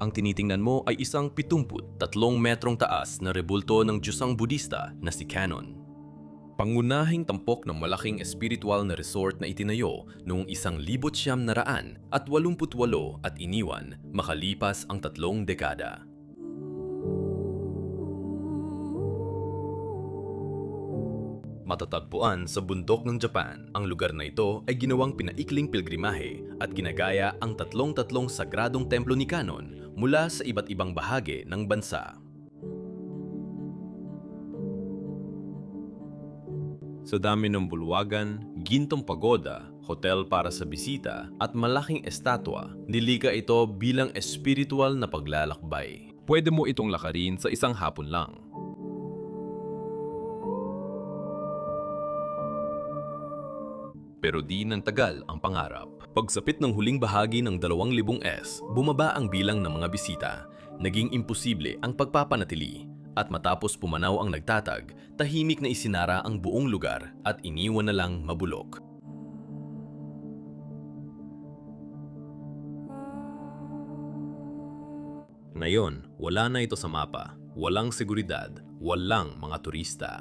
Ang tinitingnan mo ay isang 73 metrong taas na rebulto ng Diyosang Budista na si Canon. Pangunahing tampok ng malaking espiritual na resort na itinayo noong 1988 at iniwan makalipas ang 3 dekada. Matatagpuan sa bundok ng Japan, ang lugar na ito ay ginawang pinaikling pilgrimahe at ginagaya ang tatlong sagradong templo ni Canon mula sa iba't ibang bahagi ng bansa. Sa dami ng bulwagan, gintong pagoda, hotel para sa bisita at malaking estatwa, nilika ito bilang espiritual na paglalakbay. Pwede mo itong lakarin sa isang hapon lang. Pero di nang tagal ang pangarap. Pagsapit ng huling bahagi ng 2,000 S, bumaba ang bilang ng mga bisita. Naging imposible ang pagpapanatili. At matapos pumanaw ang nagtatag, tahimik na isinara ang buong lugar at iniwan na lang mabulok. Ngayon, wala na ito sa mapa. Walang seguridad, walang mga turista.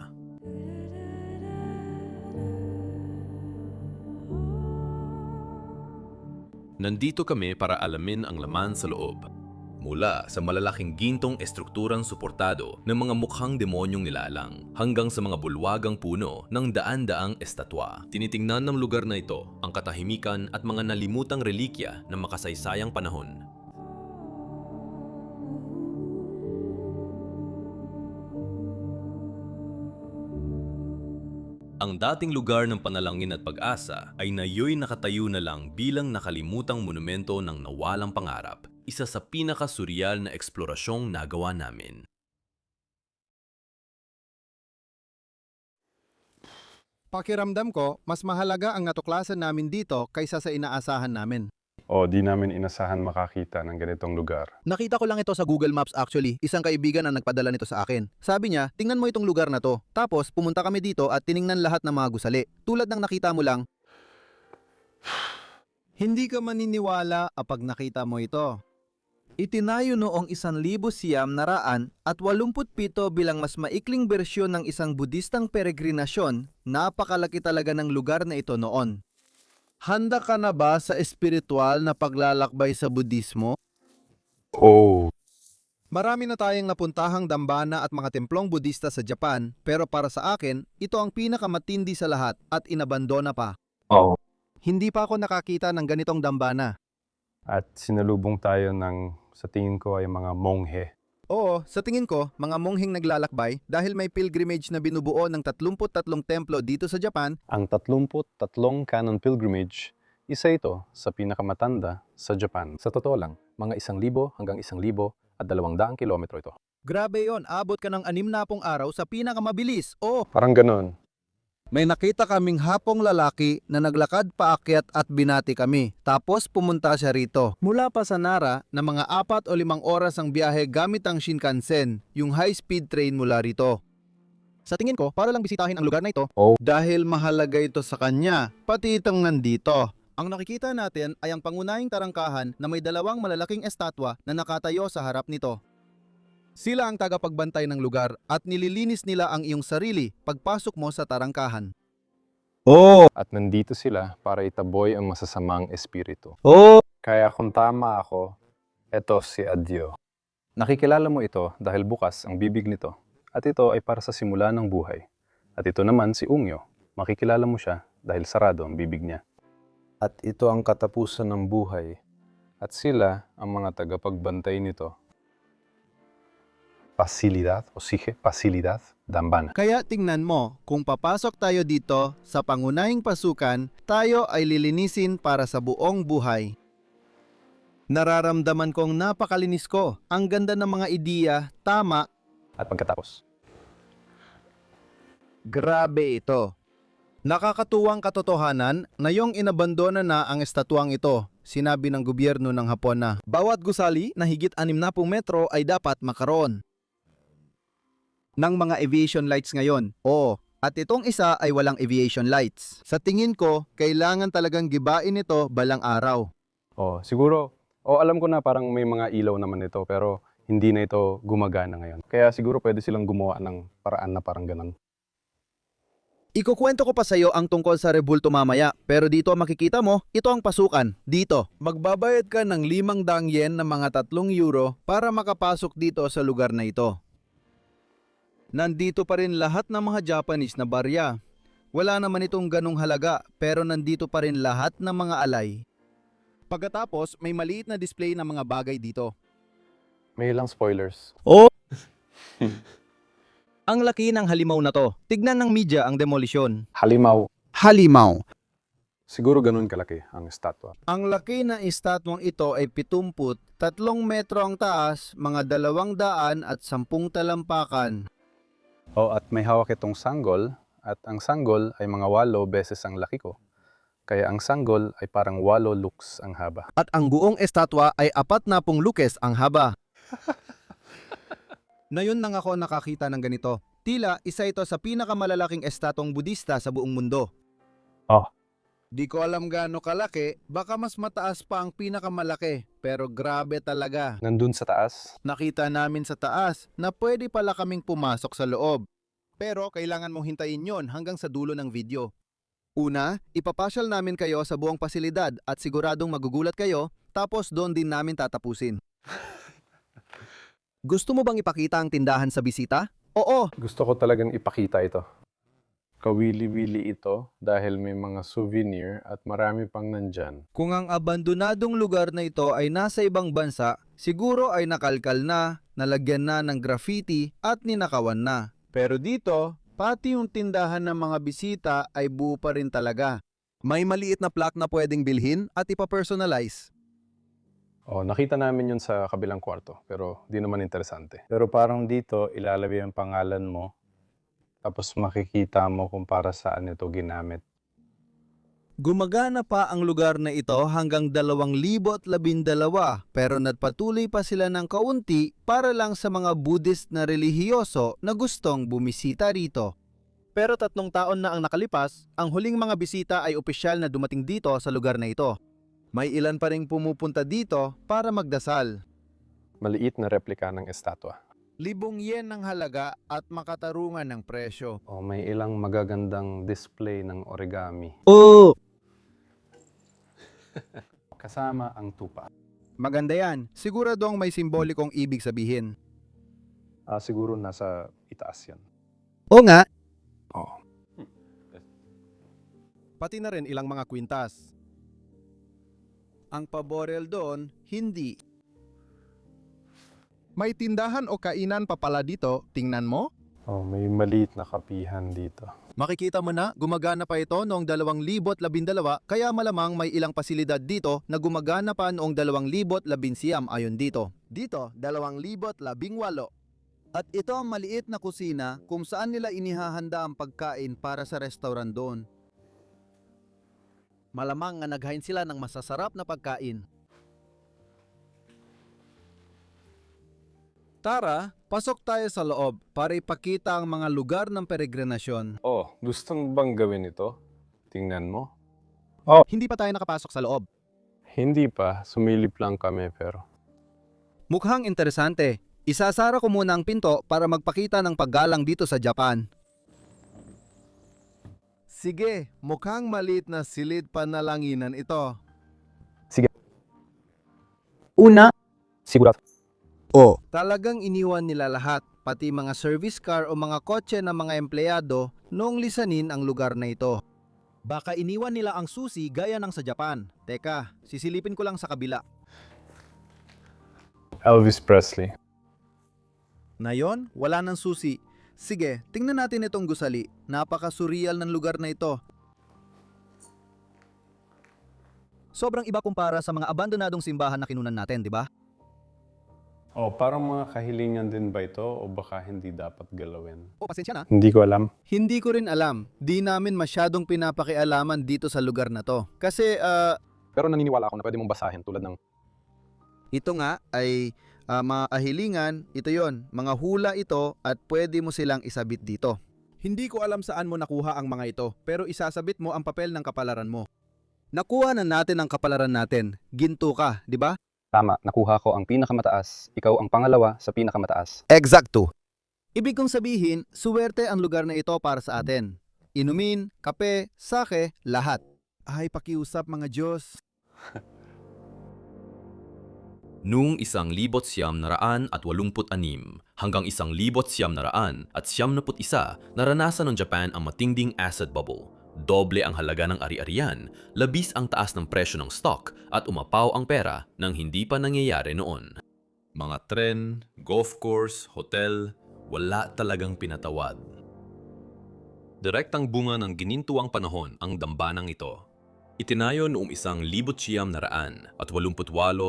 Nandito kami para alamin ang laman sa loob. Mula sa malalaking gintong estrukturang suportado ng mga mukhang demonyong nilalang hanggang sa mga bulwagang puno ng daan-daang estatwa. Tinitingnan ng lugar na ito ang katahimikan at mga nalimutang relikya ng makasaysayang panahon. Ang dating lugar ng panalangin at pag-asa ay ngayon nakatayo na lang bilang nakalimutang monumento ng nawalang pangarap, isa sa pinakasuryal na eksplorasyong nagawa namin. Pakiramdam ko, mas mahalaga ang natuklasan namin dito kaysa sa inaasahan namin. O di namin inasahan makakita ng ganitong lugar. Nakita ko lang ito sa Google Maps actually. Isang kaibigan ang nagpadala nito sa akin. Sabi niya, tingnan mo itong lugar na to. Tapos pumunta kami dito at tiningnan lahat ng mga gusali. Tulad ng nakita mo lang. Hindi ka maniniwala kapag nakita mo ito. Itinayo noong 1987 bilang mas maikling bersyon ng isang Budistang peregrinasyon, napakalaki talaga ng lugar na ito noon. Handa ka na ba sa espiritual na paglalakbay sa Budismo? Oh, Marami na tayong napuntahang dambana at mga templong Budista sa Japan, pero para sa akin, ito ang pinakamatindi sa lahat at inabandona pa. oh. Hindi pa ako nakakita ng ganitong dambana. At sinalubong tayo ng, sa tingin ko ay mga monghe. Oo, sa tingin ko, mga mongheng naglalakbay dahil may pilgrimage na binubuo ng 33 templo dito sa Japan. Ang 33 Canon Pilgrimage, isa ito sa pinakamatanda sa Japan. Sa totoo lang, mga 1,000 hanggang 1,200 kilometro ito. Grabe yon, abot ka ng 60 araw sa pinakamabilis. Oo, Parang ganun. may nakita kaming hapong lalaki na naglakad paakyat at binati kami. Tapos pumunta siya rito. Mula pa sa Nara na mga 4 o 5 oras ang biyahe gamit ang Shinkansen, yung high-speed train mula rito. Sa tingin ko, para lang bisitahin ang lugar na ito. Oh. Dahil mahalaga ito sa kanya, pati itong nandito. Ang nakikita natin ay ang pangunahing tarangkahan na may 2 malalaking estatwa na nakatayo sa harap nito. Sila ang tagapagbantay ng lugar at nililinis nila ang iyong sarili pagpasok mo sa tarangkahan. At nandito sila para itaboy ang masasamang espiritu. Oh! Kaya kung tama ako, eto si Adyo. Nakikilala mo ito dahil bukas ang bibig nito. At ito ay para sa simula ng buhay. At ito naman si Ungyo. Makikilala mo siya dahil sarado ang bibig niya. At ito ang katapusan ng buhay. At sila ang mga tagapagbantay nito. Pasilidad, o sige, pasilidad, dambana. Kaya tingnan mo, kung papasok tayo dito sa pangunahing pasukan, tayo ay lilinisin para sa buong buhay. Nararamdaman kong napakalinis ko. Ang ganda ng mga ideya, tama. At pagkatapos, Grabe ito. Nakakatuwang katotohanan na yung inabandona na ang estatwang ito. Sinabi ng gobyerno ng Hapon na bawat gusali na higit 60 metro ay dapat makaroon ng mga aviation lights ngayon. Oo, at itong isa ay walang aviation lights. Sa tingin ko, kailangan talagang gibain ito balang araw. oh, siguro O alam ko na parang may mga ilaw naman ito pero hindi na ito gumagana ngayon. Kaya siguro pwede silang gumawa ng paraan na parang ganun. Ikukwento ko pa sa'yo ang tungkol sa rebulto mamaya, pero dito makikita mo, ito ang pasukan, dito. Magbabayad ka ng 500 yen na mga 3 euro para makapasok dito sa lugar na ito. Nandito pa rin lahat ng mga Japanese na barya. Wala naman itong ganong halaga, pero nandito pa rin lahat ng mga alay. Pagkatapos, may maliit na display ng mga bagay dito. May ilang spoilers. Oh! Ang laki ng halimaw na to. Tignan ng media ang demolisyon. Halimaw. Halimaw. Siguro ganun kalaki ang estatwa. Ang laki ng estatwang ito ay 70, 3 metro ang taas, mga 210 at 10 talampakan. O at may hawak itong sanggol at ang sanggol ay mga 8 beses ang laki ko. Kaya ang sanggol ay parang 8 looks ang haba. At ang buong estatwa ay 40 lukes ang haba. Ngayon lang ako nakakita ng ganito. Tila isa ito sa pinakamalalaking estatwang Budista sa buong mundo. Oh. Di ko alam gaano kalaki, baka mas mataas pa ang pinakamalaki, pero grabe talaga. Nandun sa taas. Nakita namin sa taas na pwede pala kaming pumasok sa loob. Pero kailangan mong hintayin yon hanggang sa dulo ng video. Una, ipapasyal namin kayo sa buong pasilidad at siguradong magugulat kayo, tapos doon din namin tatapusin. Gusto mo bang ipakita ang tindahan sa bisita? Oo! Gusto ko talagang ipakita ito. Kawili-wili ito dahil may mga souvenir at marami pang nandyan. Kung ang abandonadong lugar na ito ay nasa ibang bansa, siguro ay nakalkal na, nalagyan na ng graffiti at ninakawan na. Pero dito, pati yung tindahan ng mga bisita ay buo pa rin talaga. May maliit na plaque na pwedeng bilhin at ipapersonalize. Oh, nakita namin yun sa kabilang kwarto, pero di naman interesante. Pero parang dito, ilalagay ang pangalan mo, tapos makikita mo kung para saan ito ginamit. Gumagana pa ang lugar na ito hanggang 2012, pero nagpatuloy pa sila ng kaunti para lang sa mga Buddhist na relihiyoso na gustong bumisita rito. Pero 3 taon na ang nakalipas, ang huling mga bisita ay opisyal na dumating dito sa lugar na ito. May ilan pa ring pumupunta dito para magdasal. Maliit na replika ng estatwa. 1,000 yen ang halaga at makatarungan ng presyo. Oh, may ilang magagandang display ng origami. Oh! Kasama ang tupa. Maganda yan. Siguradong may simbolikong ibig sabihin. Siguro nasa itaas yan. O nga. Oh. Pati na rin ilang mga kwintas. Ang paborel doon, hindi. May tindahan o kainan pa pala dito, tingnan mo. Oh, may maliit na kapihan dito. Makikita mo na, gumagana pa ito noong 2012, kaya malamang may ilang pasilidad dito na gumagana pa noong 2011 ayon dito. Dito, 2018. At ito ang maliit na kusina kung saan nila inihahanda ang pagkain para sa restaurant doon. Malamang nga naghain sila ng masasarap na pagkain. Tara, pasok tayo sa loob para ipakita ang mga lugar ng peregrinasyon. Oh, gusto mo bang gawin ito? Tingnan mo. Hindi pa tayo nakapasok sa loob. Hindi pa, sumilip lang kami pero. Mukhang interesante. Isasara ko muna ang pinto para magpakita ng paggalang dito sa Japan. Sige, mukhang maliit na silid panalanginan ito. Una, sigurado. O, talagang iniwan nila lahat, pati mga service car o mga kotse ng mga empleyado noong lisanin ang lugar na ito. Baka iniwan nila ang susi gaya ng sa Japan. Teka, sisilipin ko lang sa kabila. Elvis Presley. Na yon, wala ng susi. Sige, tingnan natin itong gusali. Napaka-surreal ng lugar na ito. Sobrang iba kumpara sa mga abandonadong simbahan na kinunan natin, di ba? Oh, parang mga kahilingan din ba ito o baka hindi dapat galawin? O, pasensya na. Hindi ko alam. Hindi ko rin alam. Di namin masyadong pinapakialaman dito sa lugar na to. Kasi, Pero naniniwala ako na pwede mong basahin tulad ng ito nga ay mga kahilingan, ito yon, mga hula ito at pwede mo silang isabit dito. Hindi ko alam saan mo nakuha ang mga ito, pero isasabit mo ang papel ng kapalaran mo. Nakuha na natin ang kapalaran natin. Ginto ka, di ba? Tama, nakuha ko ang pinakamataas. Ikaw ang pangalawa sa pinakamataas. Eksakto. Ibig kong sabihin, suwerte ang lugar na ito para sa atin. Inumin, kape, sake, lahat. Ay, pakiusap mga Diyos. Noong 1986 hanggang 1991, naranasan ng Japan ang matinding asset bubble. Doble ang halaga ng ari-arian, labis ang taas ng presyo ng stock at umapaw ang pera nang hindi pa nangyayari noon. Mga tren, golf course, hotel, wala talagang pinatawad. Direktang bunga ng ginintuang panahon ang dambanang ito. Itinayo noong 1988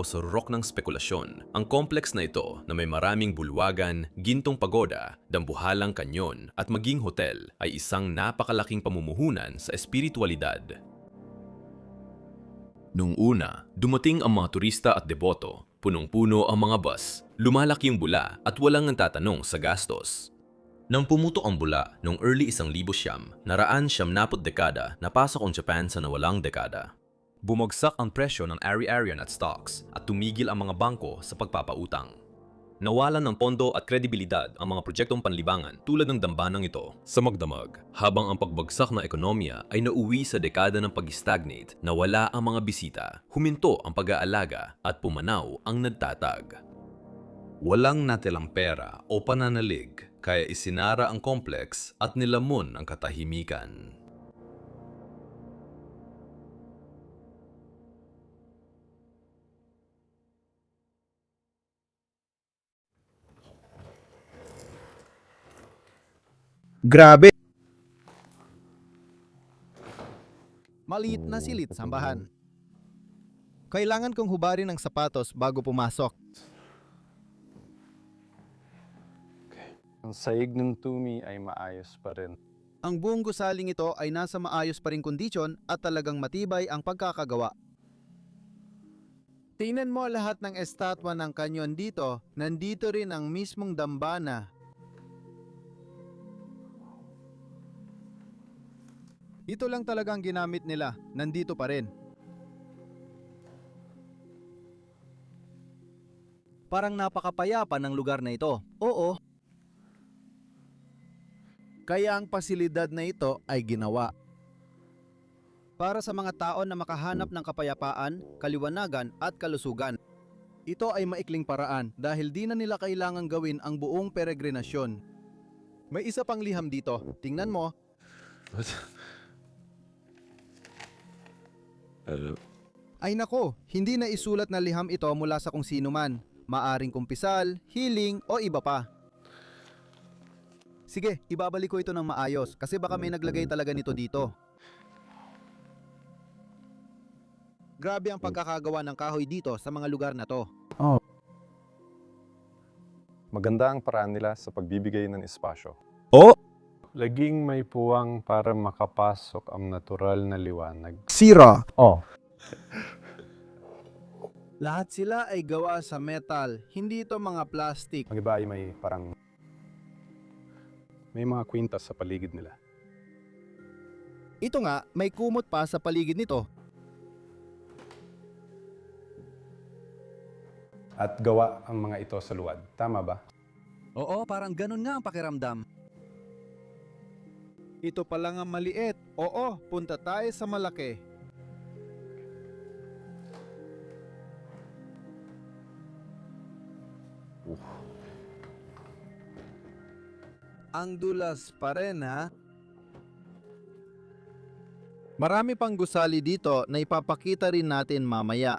sa rurok ng spekulasyon. Ang kompleks na ito na may maraming bulwagan, gintong pagoda, dambuhalang kanyon at maging hotel ay isang napakalaking pamumuhunan sa espiritualidad. Noong una, dumating ang mga turista at deboto, punong-puno ang mga bus, lumalaki ang bula at walang nagtatanong sa gastos. Nang pumutok ang bula noong early 1900, naraan 70 dekada napasok ang Japan sa nawalang dekada. Bumagsak ang presyo ng ari-arian at stocks at tumigil ang mga bangko sa pagpapautang. Nawalan ng pondo at kredibilidad ang mga proyektong panlibangan tulad ng dambanang ito sa magdamag, habang ang pagbagsak ng ekonomiya ay nauwi sa dekada ng pag-stagnate na wala ang mga bisita, huminto ang pag-aalaga at pumanaw ang nagtatag. Walang natilang pera o pananalig, kaya isinara ang kompleks at nilamon ang katahimikan. Grabe! Maliit na silid sambahan. Kailangan kong hubarin ang sapatos bago pumasok. Ang saig ng tumi ay maayos pa rin. Ang buong gusaling ito ay nasa maayos pa ring kondisyon at talagang matibay ang pagkakagawa. Tingnan mo lahat ng estatwa ng kanyon dito, nandito rin ang mismong dambana. Ito lang talagang ginamit nila, nandito pa rin. Parang napakapayapa ng lugar na ito. Oo. Kaya ang pasilidad na ito ay ginawa para sa mga tao na makahanap ng kapayapaan, kaliwanagan at kalusugan. Ito ay maikling paraan dahil di na nila kailangang gawin ang buong peregrinasyon. May isa pang liham dito. Tingnan mo. Ay nako, hindi na isulat na liham ito mula sa kung sino man. Maaring kumpisal, healing o iba pa. Sige, ibabalik ko ito ng maayos kasi baka may naglagay talaga nito dito. Grabe ang pagkakagawa ng kahoy dito sa mga lugar na to. Maganda ang paraan nila sa pagbibigay ng espasyo. Oh! Laging may puwang para makapasok ang natural na liwanag. Sira! Oh. Lahat sila ay gawa sa metal, hindi ito mga plastic. Ang iba ay may mga kwintas sa paligid nila. Ito nga, may kumot pa sa paligid nito. At gawa ang mga ito sa luwad. Tama ba? Oo, parang ganun nga ang pakiramdam. Ito pa lang ang maliit. Oo, punta tayo sa malaki. Ang dulas pa rin ha. Marami pang gusali dito na ipapakita rin natin mamaya.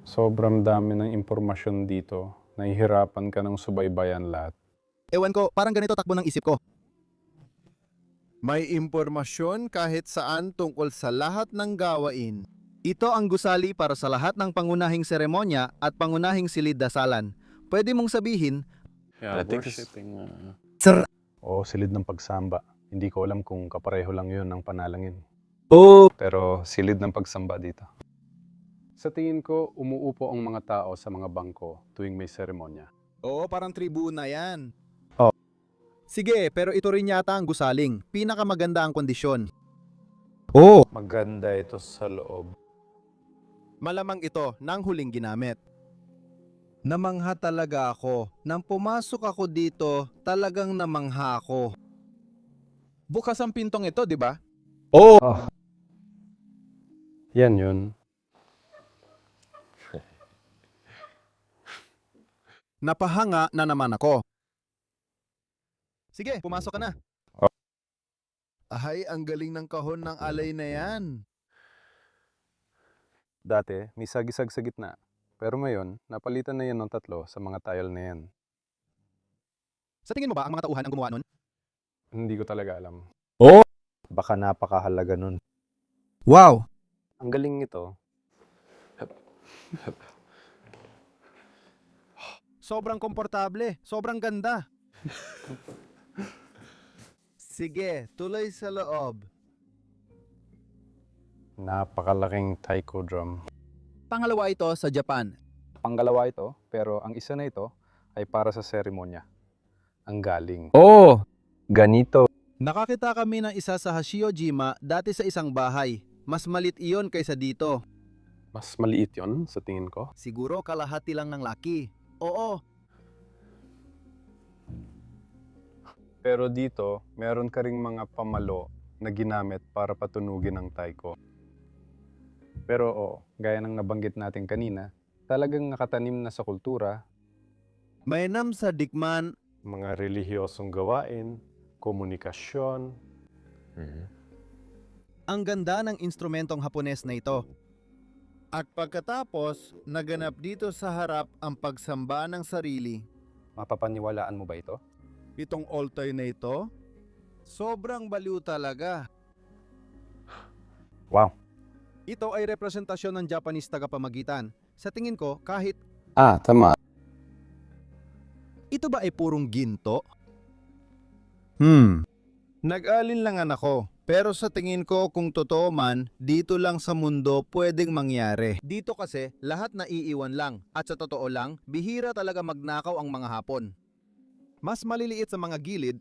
Sobrang dami ng impormasyon dito. Nahihirapan ka ng subaybayan lahat. Ewan ko, parang ganito takbo ng isip ko. May impormasyon kahit saan tungkol sa lahat ng gawain. Ito ang gusali para sa lahat ng pangunahing seremonya at pangunahing silid-dasalan. Pwede mong sabihin, Sir. O silid ng pagsamba. Hindi ko alam kung kapareho lang yun ng panalangin. Oh! Pero silid ng pagsamba dito. Sa tingin ko, umuupo ang mga tao sa mga bangko tuwing may seremonya. Oo, parang tribuna yan. Oh. Sige, pero ito rin yata ang gusaling. Pinakamaganda ang kondisyon. Oh! Maganda ito sa loob. Malamang ito nang huling ginamit. Namangha talaga ako. Nang pumasok ako dito, talagang namangha ako. Bukas ang pintong ito, di ba? Yan yun. Napahanga na naman ako. Sige, pumasok ka na. Ay, ang galing ng kahon ng alay na yan. Dati, may sagisag sa gitna. Pero ngayon, napalitan na yan ng 3 sa mga tile na yan. Sa tingin mo ba ang mga tauhan ang gumawa nun? Hindi ko talaga alam. Baka napakahalaga nun. Wow! Ang galing nito, Sobrang komportable. Sobrang ganda. Sige, tuloy sa loob. napakalaking taiko drum. Pangalawa ito sa Japan. Panggalawa ito, pero ang isa na ito ay para sa seremonya. Ang galing. Ganito. Nakakita kami ng isa sa Hashiyojima dati sa isang bahay. Mas malit iyon kaysa dito. Mas maliit yon sa tingin ko. Siguro kalahati lang ng laki. Oo, Pero dito, meron ka ring mga pamalo na ginamit para patunugin ang taiko. Pero gaya ng nabanggit natin kanina, talagang nakatanim na sa kultura, mainam sa dikman. mga relihiyosong gawain, komunikasyon. Ang ganda ng instrumentong Hapones na ito. At pagkatapos, naganap dito sa harap ang pagsamba ng sarili. Mapapaniwalaan mo ba ito? Itong altar na ito, sobrang baliw talaga. Wow. Ito ay representasyon ng Japanese tagapamagitan. Sa tingin ko, kahit Tama. ito ba ay purong ginto? Nag-alinlangan ako. Pero sa tingin ko kung totoo man, dito lang sa mundo pwedeng mangyari. Dito kasi, lahat naiiwan lang. At sa totoo lang, bihira talaga magnakaw ang mga Hapon. Mas maliliit sa mga gilid,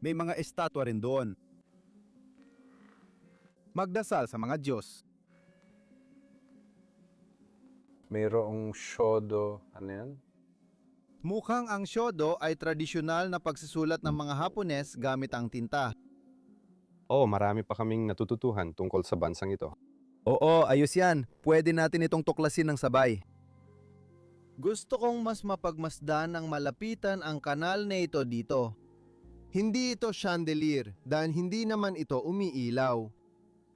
may mga estatwa rin doon. Magdasal sa mga Diyos. Mayroong shodo, ano yan? Mukhang ang shodo ay tradisyonal na pagsusulat ng mga Hapones gamit ang tinta. Marami pa kaming natututuhan tungkol sa bansang ito. Oo, ayos yan. Pwede natin itong tuklasin ng sabay. Gusto kong mas mapagmasdan ng malapitan ang kanal na ito dito. Hindi ito chandelier dahil hindi naman ito umiilaw.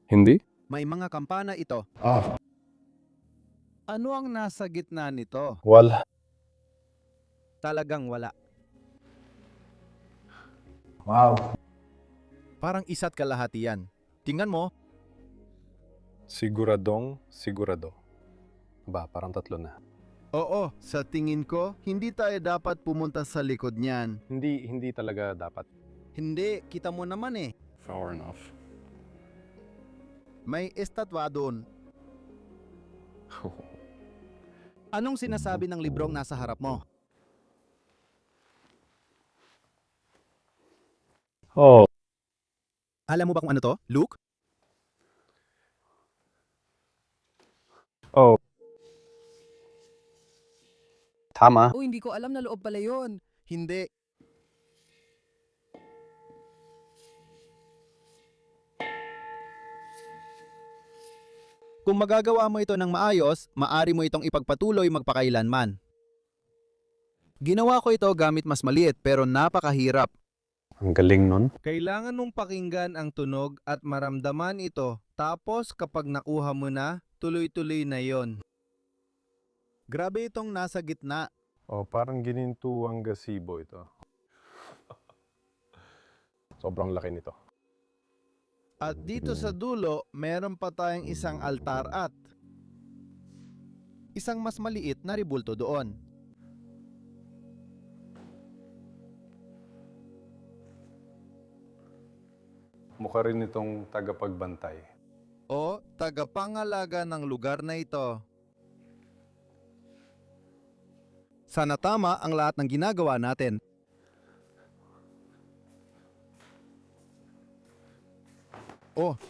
Hindi? May mga kampana ito. Ano ang nasa gitna nito? Wala. Talagang wala. Wow. Parang isa't kalahati yan. Tingnan mo, Siguradong sigurado. Parang 3 na. oo, sa tingin ko, hindi tayo dapat pumunta sa likod niyan. Hindi talaga dapat. Hindi, kita mo naman eh. Far enough. May estatwa doon. Anong sinasabi ng librong nasa harap mo? Alam mo ba kung ano to, Luke? Tama. Oh, hindi ko alam na loob pala yun. Hindi. Kung magagawa mo ito ng maayos, maari mo itong ipagpatuloy magpakailanman. Ginawa ko ito gamit mas maliit pero napakahirap. Ang galing nun. Kailangan mong pakinggan ang tunog at maramdaman ito. Tapos kapag nakuha mo na, tuloy-tuloy na yon. Grabe itong nasa gitna. Parang ginintuang gazebo ito. Sobrang laki nito. At dito sa dulo, meron pa tayong isang altar at isang mas maliit na ribulto doon. Mukha rin itong tagapagbantay. O tagapangalaga ng lugar na ito. Sana tama ang lahat ng ginagawa natin.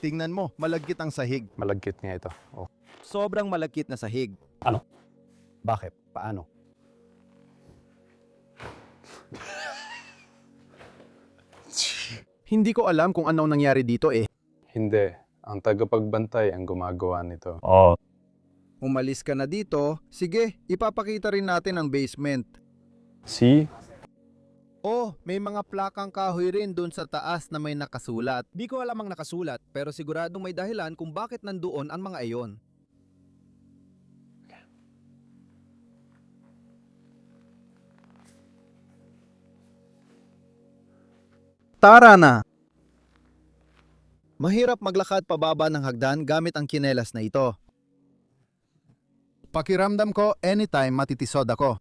Tingnan mo, malagkit ang sahig. Malagkit nga ito. Sobrang malagkit na sahig. Bakit? Paano? Hindi ko alam kung anong nangyari dito eh. Hindi. Ang tagapagbantay ang gumagawa nito. Umalis ka na dito, sige, ipapakita rin natin ang basement. See? Oh, may mga plakang kahoy rin dun sa taas na may nakasulat. Di ko alam ang nakasulat. Pero siguradong may dahilan kung bakit nandoon ang mga iyon. Tara na! Mahirap maglakad pababa ng hagdan gamit ang kinelas na ito. Pakiramdam ko, anytime matitisod ako.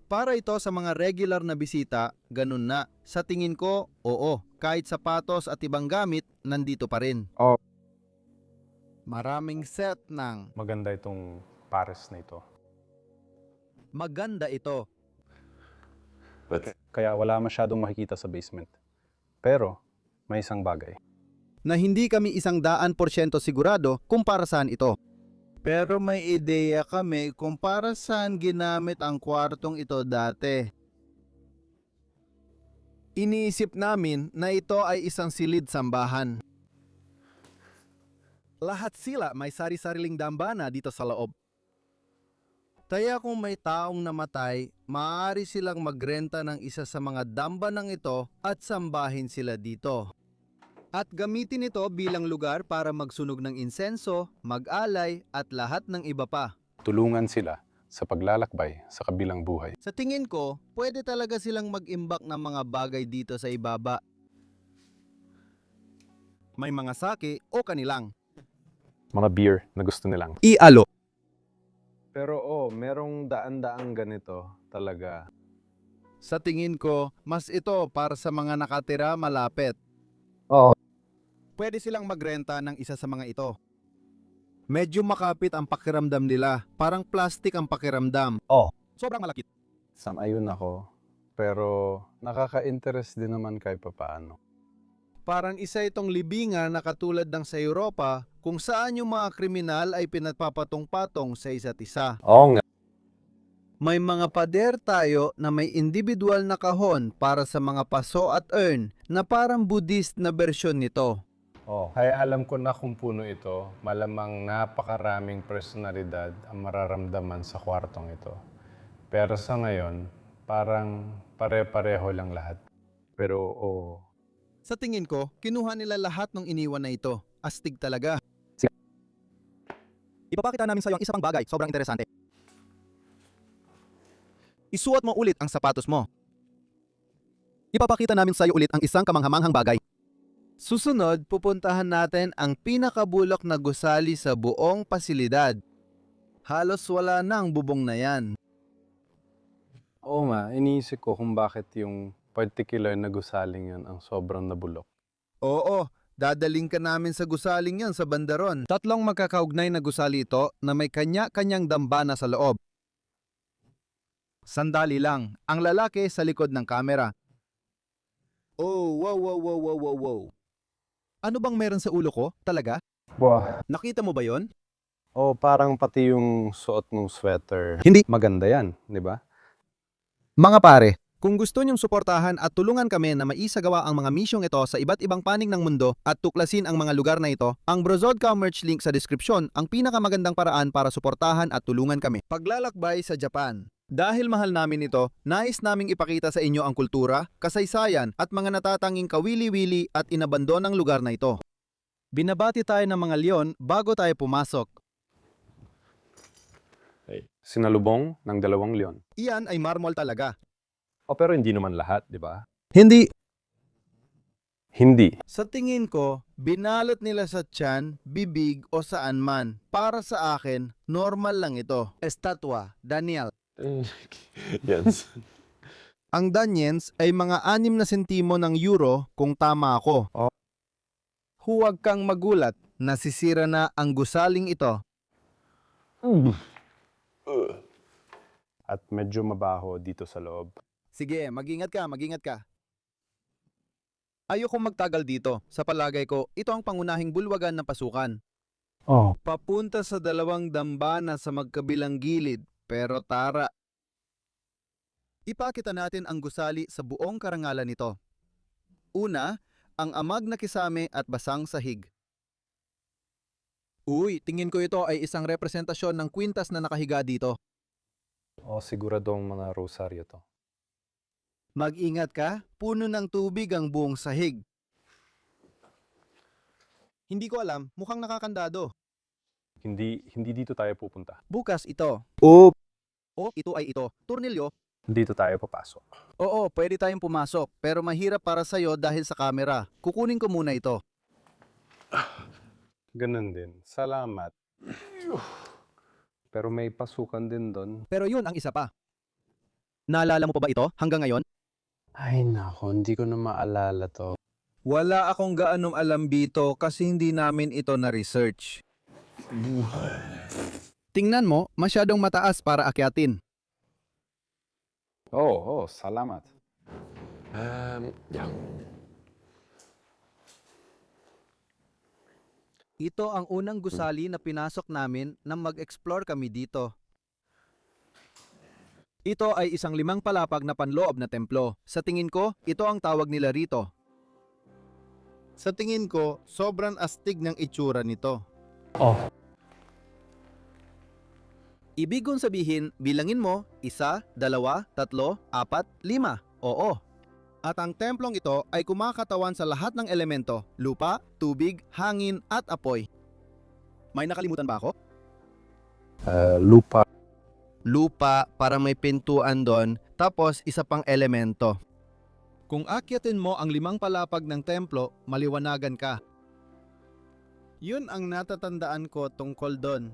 Para ito sa mga regular na bisita, ganun na. Sa tingin ko, oo, kahit sapatos at ibang gamit, nandito pa rin. Maraming set ng... Maganda itong pares na ito. Maganda ito. Kaya wala masyadong makikita sa basement. Pero, may isang bagay. Na hindi kami 100% sigurado kung para saan ito. Pero may ideya kami kung para saan ginamit ang kwartong ito dati. Iniisip namin na ito ay isang silid sambahan. Lahat sila may sari-sariling dambana dito sa loob. Kaya kung may taong namatay, maaari silang magrenta ng isa sa mga dambanang ito at sambahin sila dito. At gamitin ito bilang lugar para magsunog ng insenso, mag-alay at lahat ng iba pa. Tulungan sila sa paglalakbay sa kabilang buhay. Sa tingin ko, pwede talaga silang mag-imbak ng mga bagay dito sa ibaba. May mga sake o kanilang. Mga beer na gusto nilang. Ialo. Pero merong daan-daang ganito talaga. Sa tingin ko, mas ito para sa mga nakatira malapit. Pwede silang magrenta ng isa sa mga ito. Medyo makapit ang pakiramdam nila, parang plastic ang pakiramdam. Sobrang malakit. Sang-ayon ako. Pero nakaka-interest din naman kahit papaano. Parang isa itong libingan na katulad ng sa Europa kung saan yung mga kriminal ay pinagpapatong-patong sa isa't isa. Oo nga. May mga pader tayo na may individual na kahon para sa mga paso at urn na parang Buddhist na bersyon nito. Kaya alam ko na kung puno ito, malamang napakaraming personalidad ang mararamdaman sa kwartong ito. Pero sa ngayon, parang pare-pareho lang lahat. Pero Sa tingin ko, kinuha nila lahat ng iniwan na ito. Astig talaga. Ipapakita namin sa iyo ang isa pang bagay, sobrang interesante. Isuot mo ulit ang sapatos mo. Ipapakita namin sa iyo ulit ang isang kamanghamanghang bagay. Susunod, pupuntahan natin ang pinakabulok na gusali sa buong pasilidad. Halos wala na ang bubong na yan. oo nga, iniisip ko kung bakit yung particular na gusaling yan ang sobrang nabulok. Oo, dadaling ka namin sa gusaling yan sa bandaron. Tatlong magkakaugnay na gusali ito na may kanya-kanyang dambana sa loob. Sandali lang, ang lalaki sa likod ng kamera. Oh, wow. Ano bang meron sa ulo ko? Talaga? Nakita mo ba yon? Parang pati yung suot ng sweater. Hindi. Maganda yan, di ba? Mga pare, kung gusto niyong suportahan at tulungan kami na maisagawa ang mga misyong ito sa iba't ibang panig ng mundo at tuklasin ang mga lugar na ito, ang Brozodka merch link sa deskripsyon ang pinakamagandang paraan para suportahan at tulungan kami. Paglalakbay sa Japan. Dahil mahal namin ito, nais naming ipakita sa inyo ang kultura, kasaysayan at mga natatanging kawili-wili at inabandonang lugar na ito. Binabati tayo ng mga leon bago tayo pumasok. Sinalubong ng 2 leon. Iyan ay marmol talaga. Pero hindi naman lahat, di ba? Hindi. Hindi. Sa tingin ko, binalot nila sa tiyan, bibig o saan man. Para sa akin, normal lang ito. Estatwa, Daniel. Yes. Ang Danyens ay mga 6 na sentimo ng euro kung tama ako. Huwag kang magulat, nasisira na ang gusaling ito. At medyo mabaho dito sa loob. Sige, mag-ingat ka. Ayokong magtagal dito. Sa palagay ko, ito ang pangunahing bulwagan ng pasukan. Oh, Papunta sa dalawang dambana sa magkabilang gilid, pero tara. Ipakita natin ang gusali sa buong karangalan nito. Una, ang amag na kisame at basang sahig. Uy, tingin ko ito ay isang representasyon ng kwintas na nakahiga dito. siguradong mga rosaryo to. Mag-ingat ka, puno ng tubig ang buong sahig. Hindi ko alam, mukhang nakakandado. Hindi dito tayo pupunta. Bukas ito. O ito ay ito. Turnilyo. Dito tayo papasok. Oo, pwede tayong pumasok, pero mahirap para sa'yo dahil sa camera. Kukunin ko muna ito. Ganun din. Salamat. Pero may pasukan din doon. Pero yun ang isa pa. Naalala mo pa ba ito hanggang ngayon? Ay nako, hindi ko na maalala to. Wala akong gaanong alam dito kasi hindi namin ito na-research. Tingnan mo, masyadong mataas para akyatin. Salamat. Ja. Ito ang unang gusali na pinasok namin nang mag-explore kami dito. Ito ay isang 5 palapag na panloob na templo. Sa tingin ko, ito ang tawag nila rito. Sa tingin ko, sobrang astig ng itsura nito. Oh, Ibig kong sabihin, bilangin mo, 1, 2, 3, 4, 5. Oo. At ang templong ito ay kumakatawan sa lahat ng elemento, lupa, tubig, hangin at apoy. May nakalimutan ba ako? lupa. Lupa para may pintuan doon, tapos isa pang elemento. Kung akyatin mo ang 5 palapag ng templo, maliwanagan ka. Yun ang natatandaan ko tungkol doon.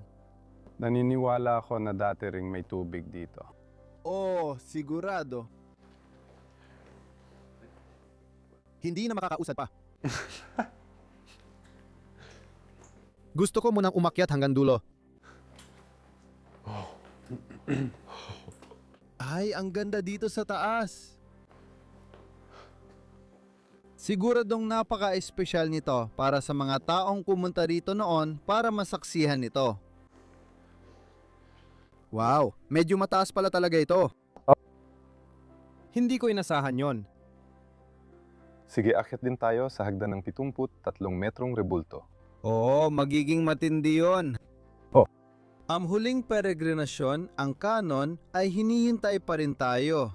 Naniniwala ako na dati ring may tubig dito. Oo, sigurado. Hindi na makakausad pa. Gusto ko munang umakyat hanggang dulo. Ay, ang ganda dito sa taas. Siguradong napaka-espesyal nito para sa mga taong pumunta rito noon para masaksihan ito. Wow, medyo mataas pala talaga ito. Hindi ko inasahan yon. Sige, akyat din tayo sa hagdan ng 73 metrong rebulto. Oo, magiging matindi yun. Oh. Ang huling peregrinasyon, ang kanon, ay hinihintay pa rin tayo.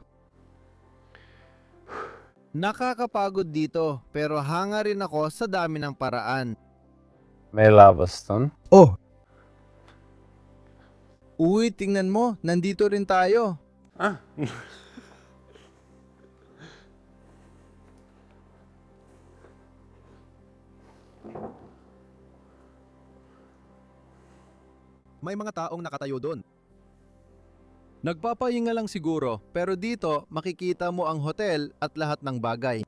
Nakakapagod dito, pero hanga rin ako sa dami ng paraan. May lava stone? Oh! Uy, tingnan mo, nandito rin tayo. May mga taong nakatayo doon. Nagpapahinga lang siguro, pero dito makikita mo ang hotel at lahat ng bagay.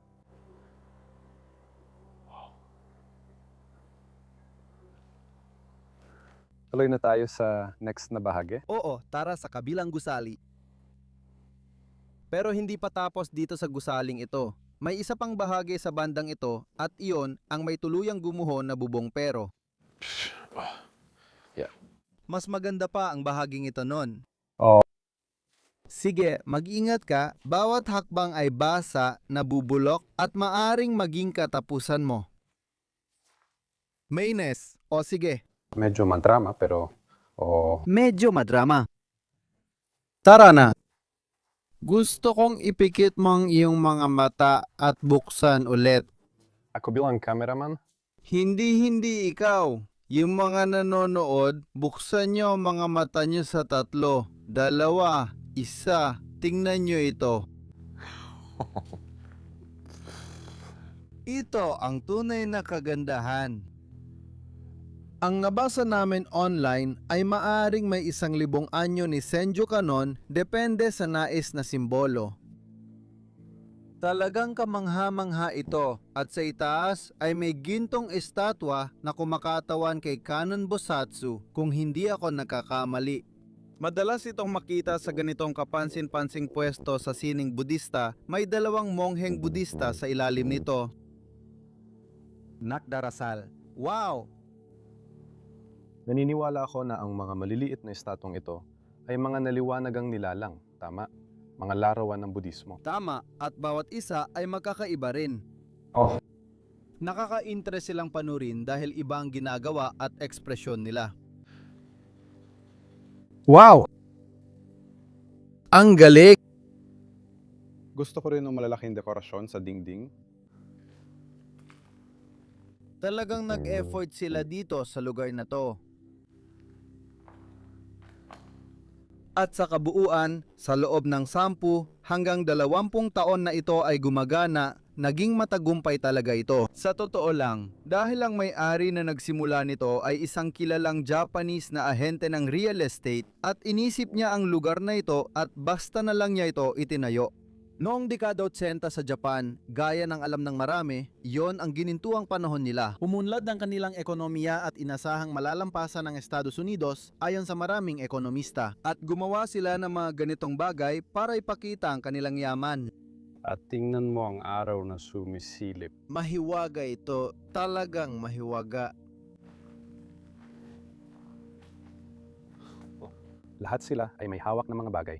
Tuloy na tayo sa next na bahagi. Oo, tara sa kabilang gusali. Pero hindi pa tapos dito sa gusaling ito. May isa pang bahagi sa bandang ito at iyon ang may tuluyang gumuho na bubong pero. Yeah. Mas maganda pa ang bahaging ito nun. Oo. Sige, mag-ingat ka, bawat hakbang ay basa, nabubulok at maaring maging katapusan mo. Maynes, o sige. Medyo madrama pero Medyo madrama. Tara na. Gusto kong ipikit mo ang iyong mga mata at buksan ulit. ako bilang cameraman. Hindi ikaw. Yung mga nanonood, buksan nyo ang mga mata nyo sa 3, 2, 1. Tingnan nyo ito. Ito ang tunay na kagandahan. Ang nabasa namin online ay maaring may 1,000 anyo ni Senju Kanon depende sa nais na simbolo. Talagang kamangha-mangha ito at sa itaas ay may gintong estatwa na kumakatawan kay Kanon Bosatsu kung hindi ako nagkakamali. Madalas itong makita sa ganitong kapansin-pansing pwesto sa sining Budista, may 2 mongheng Budista sa ilalim nito. Nakdarasal. Wow! Naniniwala ako na ang mga maliliit na estatwang ito ay mga naliwanagang nilalang, tama? Mga larawan ng Budismo. Tama, at bawat isa ay magkakaiba rin. Oh. Nakaka-interest silang panurin dahil iba ang ginagawa at ekspresyon nila. Wow! Ang galing! Gusto ko rin ng malalaking dekorasyon sa dingding. Talagang nag-effort sila dito sa lugar na to. At sa kabuuan, sa loob ng 10 hanggang 20 taon na ito ay gumagana, naging matagumpay talaga ito. Sa totoo lang, dahil ang may-ari na nagsimula nito ay isang kilalang Japanese na ahente ng real estate at inisip niya ang lugar na ito at basta na lang niya ito itinayo. Noong dekada 80 sa Japan, gaya ng alam ng marami, yon ang ginintuang panahon nila. Umunlad ang kanilang ekonomiya at inasahang malalampasan ng Estados Unidos ayon sa maraming ekonomista. At gumawa sila ng mga ganitong bagay para ipakita ang kanilang yaman. At tingnan mo ang araw na sumisilip. Mahiwaga ito, talagang mahiwaga. Lahat sila ay may hawak na mga bagay.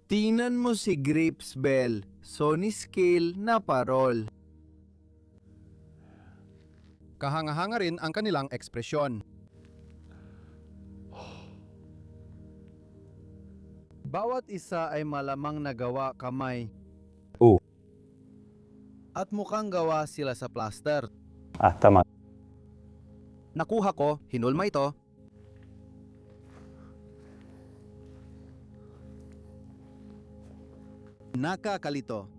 Tingnan mo si Grips Bell, Sony Scale na parol. Kahanga-hanga rin ang kanilang ekspresyon. Bawat isa ay malamang nagawa kamay. Oo. At mukhang gawa sila sa plaster. Tama. Nakuha ko, hinulma ito. Nakakalito.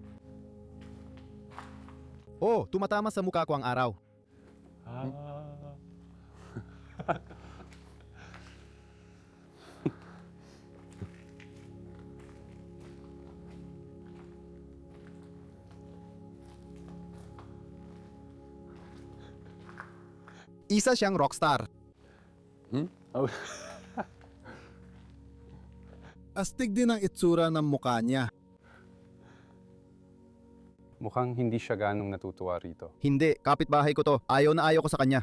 Oh, tumatama sa mukha ko ang araw. Isa siyang rockstar. Oh. Astig din ang itsura ng mukha niya. Mukhang hindi siya ganong natutuwa rito. Hindi, kapitbahay ko to. Ayaw na ayaw ko sa kanya.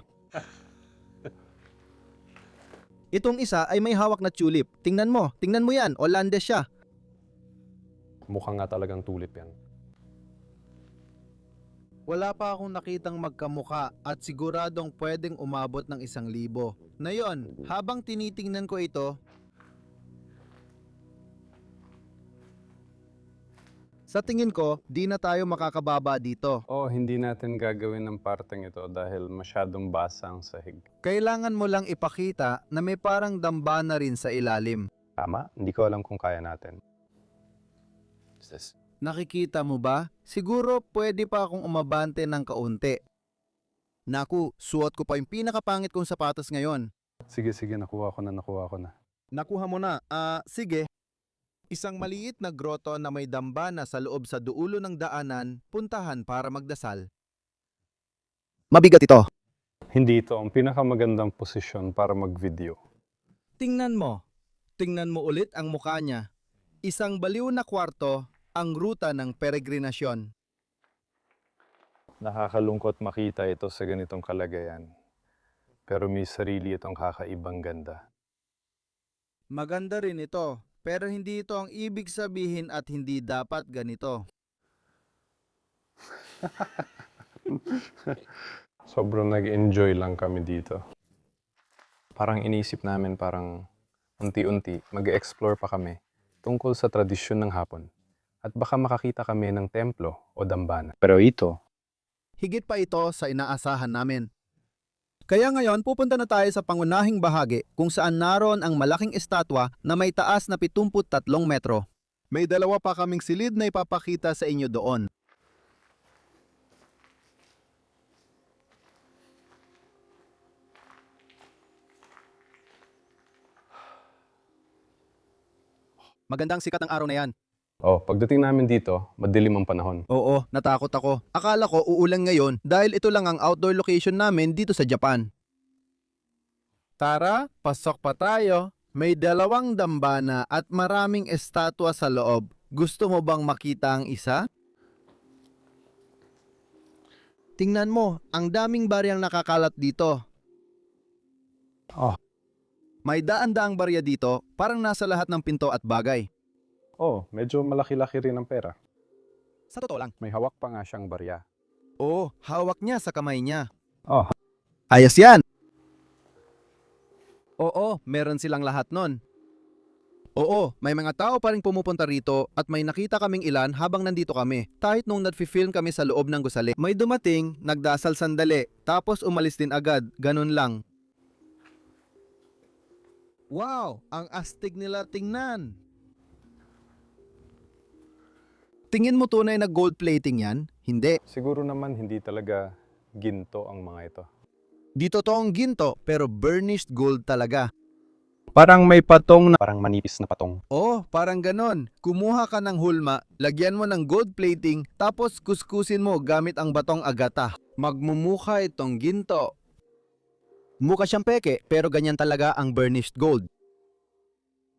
Itong isa ay may hawak na tulip. Tingnan mo yan. Olandes siya. Mukhang nga talagang tulip yan. Wala pa akong nakitang magkamuka at siguradong pwedeng umabot ng 1,000. Ngayon, habang tinitingnan ko ito, Sa tingin ko, di na tayo makakababa dito. Hindi natin gagawin ng parteng ito dahil masyadong basa ang sahig. kailangan mo lang ipakita na may parang dambana rin sa ilalim. Tama? Hindi ko alam kung kaya natin. Is this? Nakikita mo ba? Siguro pwede pa akong umabante ng kaunti. Naku, suot ko pa yung pinakapangit kong sapatos ngayon. Sige, nakuha ko na. Nakuha mo na. Sige. Isang maliit na groto na may dambana sa loob sa duulo ng daanan, puntahan para magdasal. Mabigat ito. Hindi ito ang pinakamagandang posisyon para mag-video. Tingnan mo ulit ang mukha niya. Isang baliw na kwarto, ang ruta ng peregrinasyon. Nakakalungkot makita ito sa ganitong kalagayan. Pero may sarili itong kakaibang ganda. Maganda rin ito, pero hindi ito ang ibig sabihin at hindi dapat ganito. Sobrang nag-enjoy lang kami dito. Parang inisip namin unti-unti mag-explore pa kami tungkol sa tradisyon ng Hapon. At baka makakita kami ng templo o dambana. Pero ito, Higit pa ito sa inaasahan namin. Kaya ngayon pupunta na tayo sa pangunahing bahagi kung saan naroon ang malaking estatwa na may taas na 73 metro. May dalawa pa kaming silid na ipapakita sa inyo doon. Magandang sikat ang araw na yan. pagdating namin dito, madilim ang panahon. Oo, natakot ako. Akala ko uulan ngayon dahil ito lang ang outdoor location namin dito sa Japan. Tara, pasok pa tayo. May 2 dambana at maraming estatwa sa loob. Gusto mo bang makita ang isa? Tingnan mo, ang daming baryang nakakalat dito. Oh. May daan-daang barya dito, parang nasa lahat ng pinto at bagay. Oh, medyo malaki-laki rin ang pera. Sa totoo lang. May hawak pa nga siyang barya. Oo, hawak niya sa kamay niya. Oh. Ayos yan! Oo, meron silang lahat nun. Oo, may mga tao pa rin pumupunta rito at may nakita kaming ilan habang nandito kami. Kahit nung nagfi-film kami sa loob ng gusali. May dumating, nagdasal sandali, tapos umalis din agad. Ganun lang. Wow, ang astig nila tingnan. Tingin mo tunay na gold plating yan? Hindi. Siguro naman hindi talaga ginto ang mga ito. Di totoong ginto, pero burnished gold talaga. Parang may patong na parang manipis na patong. Oh, parang ganon. Kumuha ka ng hulma, lagyan mo ng gold plating, tapos kuskusin mo gamit ang batong agata. Magmumukha itong ginto. Mukha siyang peke, pero ganyan talaga ang burnished gold.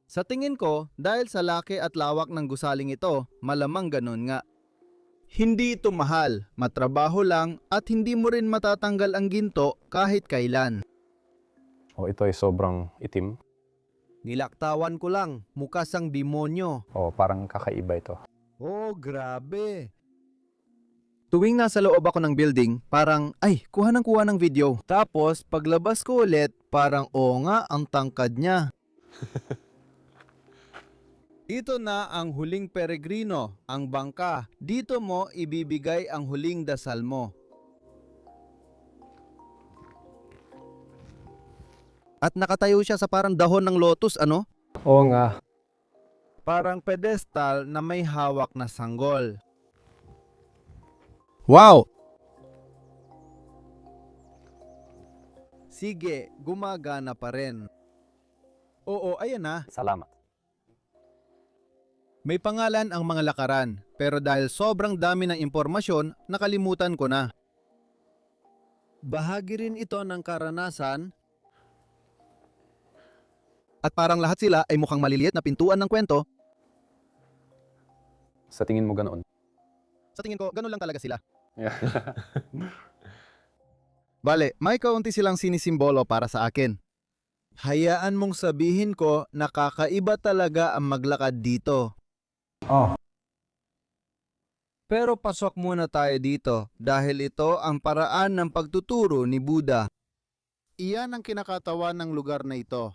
Sa tingin ko, dahil sa laki at lawak ng gusaling ito, malamang ganon nga. Hindi ito mahal, matrabaho lang, at hindi mo rin matatanggal ang ginto kahit kailan. Oh, ito ay sobrang itim. Nilaktawan ko lang, mukha sang demonyo. Oh, parang kakaiba ito. Oh, grabe. Tuwing nasa loob ako ng building, parang, ay, kuha ng video. Tapos, paglabas ko ulit, parang, oo nga, ang tangkad niya. Ito na ang huling peregrino, ang bangka. Dito mo ibibigay ang huling dasal mo. At nakatayo siya sa parang dahon ng lotus, ano? Oo nga. Parang pedestal na may hawak na sanggol. Wow! Sige, gumagana pa rin. Oo, ayan na. Salamat. May pangalan ang mga lakaran, pero dahil sobrang dami ng impormasyon, nakalimutan ko na. Bahagi rin ito ng karanasan. At parang lahat sila ay mukhang maliliit na pintuan ng kwento. Sa tingin mo ganoon? Sa tingin ko, ganun lang talaga sila. Yeah. Bale, may kaunti silang sinisimbolo para sa akin. Hayaan mong sabihin ko na kakaiba talaga ang maglakad dito. Oh. Pero pasok muna tayo dito dahil ito ang paraan ng pagtuturo ni Buddha. Iyan ang kinakatawan ng lugar na ito.